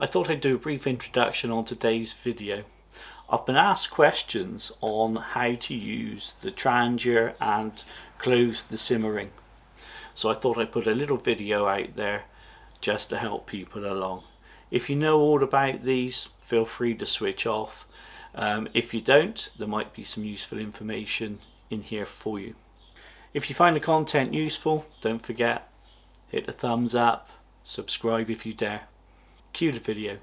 I thought I'd do a brief introduction on today's video. I've been asked questions on how to use the Trangia and close the Simmering. So I thought I'd put a little video out there just to help people along. If you know all about these, feel free to switch off. If you don't, there might be some useful information in here for you. If you find the content useful, don't forget, hit the thumbs up, subscribe if you dare. Cue the video.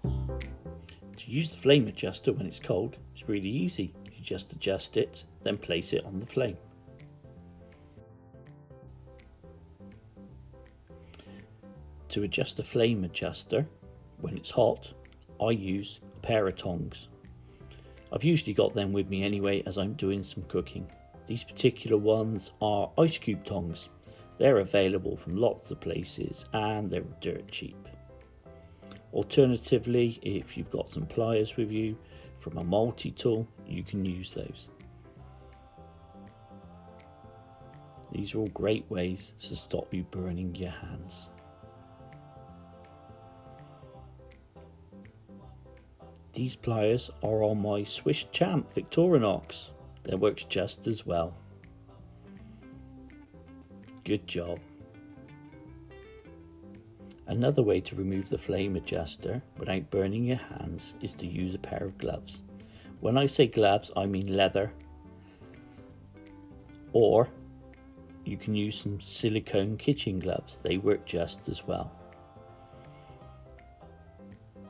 To use the flame adjuster when it's cold, it's really easy. You just adjust it, then place it on the flame. To adjust the flame adjuster when it's hot, I use a pair of tongs. I've usually got them with me anyway as I'm doing some cooking. These particular ones are ice cube tongs. They're available from lots of places and they're dirt cheap. Alternatively, if you've got some pliers with you from a multi-tool, you can use those. These are all great ways to stop you burning your hands. These pliers are on my Swiss Champ Victorinox. They works just as well. Good job. Another way to remove the flame adjuster without burning your hands is to use a pair of gloves. When I say gloves, I mean leather, or you can use some silicone kitchen gloves. They work just as well.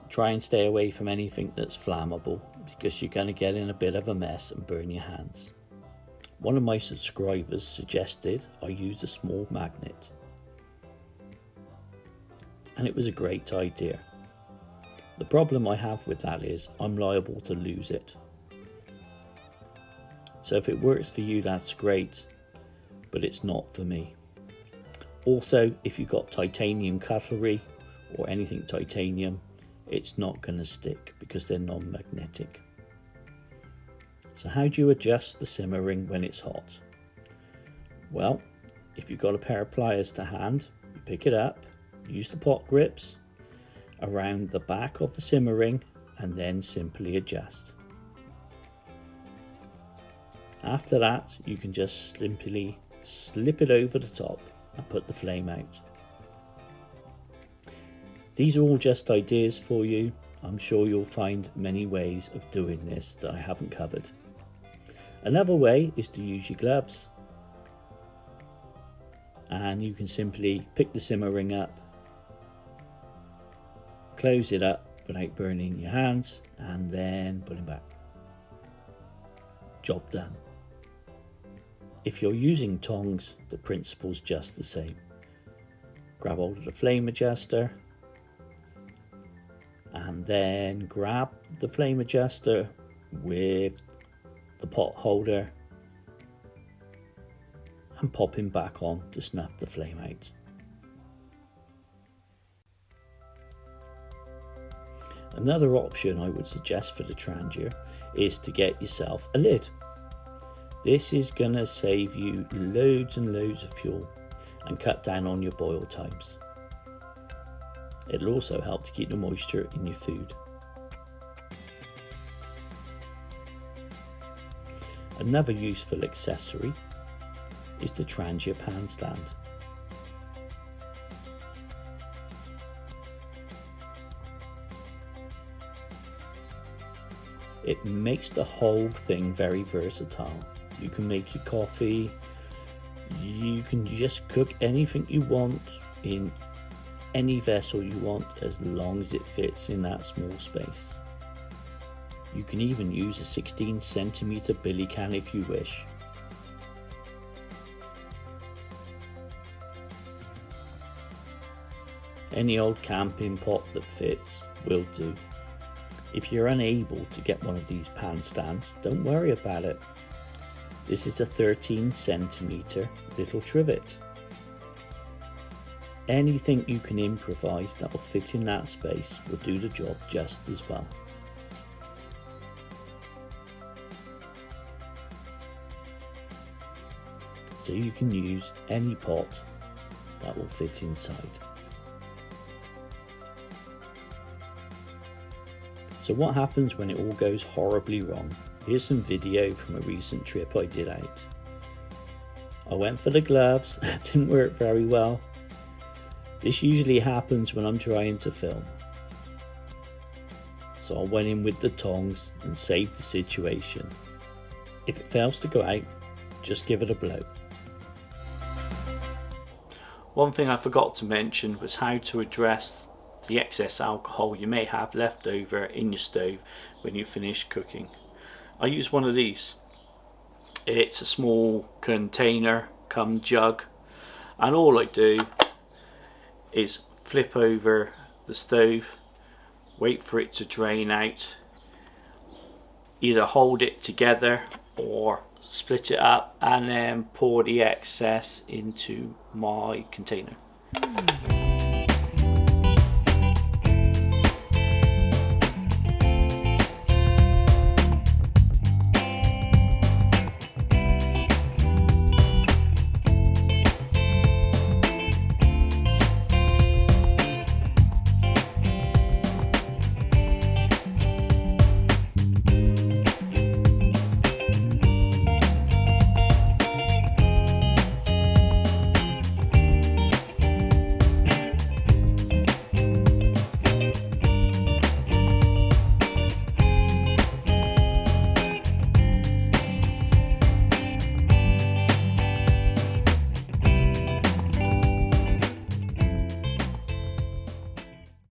Try and stay away from anything that's flammable because you're going to get in a bit of a mess and burn your hands. One of my subscribers suggested I use a small magnet, and it was a great idea. The problem I have with that is I'm liable to lose it. So if it works for you, that's great, but it's not for me. Also, if you've got titanium cutlery or anything titanium, it's not going to stick because they're non-magnetic. So how do you adjust the Simmering when it's hot? Well, if you've got a pair of pliers to hand, you pick it up, use the pot grips around the back of the Simmering and then simply adjust. After that, you can just simply slip it over the top and put the flame out. These are all just ideas for you. I'm sure you'll find many ways of doing this that I haven't covered. Another way is to use your gloves. And you can simply pick the Simmering up, close it up without burning your hands, and then put it back. Job done. If you're using tongs, the principle's just the same. Grab hold of the flame adjuster, and then grab the flame adjuster with the pot holder and pop him back on to snuff the flame out. Another option I would suggest for the Trangia is to get yourself a lid. This is going to save you loads and loads of fuel and cut down on your boil times. It'll also help to keep the moisture in your food. Another useful accessory is the Trangia pan stand. It makes the whole thing very versatile. You can make your coffee, you can just cook anything you want in any vessel you want as long as it fits in that small space. You can even use a 16cm billy can if you wish. Any old camping pot that fits will do. If you're unable to get one of these pan stands, don't worry about it. This is a 13cm little trivet. Anything you can improvise that will fit in that space will do the job just as well. So you can use any pot that will fit inside. So what happens when it all goes horribly wrong? Here's some video from a recent trip I did out. I went for the gloves, that didn't work very well. This usually happens when I'm trying to film. So I went in with the tongs and saved the situation. If it fails to go out, just give it a blow. One thing I forgot to mention was how to address the excess alcohol you may have left over in your stove when you finish cooking. I use one of these. It's a small container cum jug, and all I do is flip over the stove, wait for it to drain out, either hold it together or split it up, and then pour the excess into my container.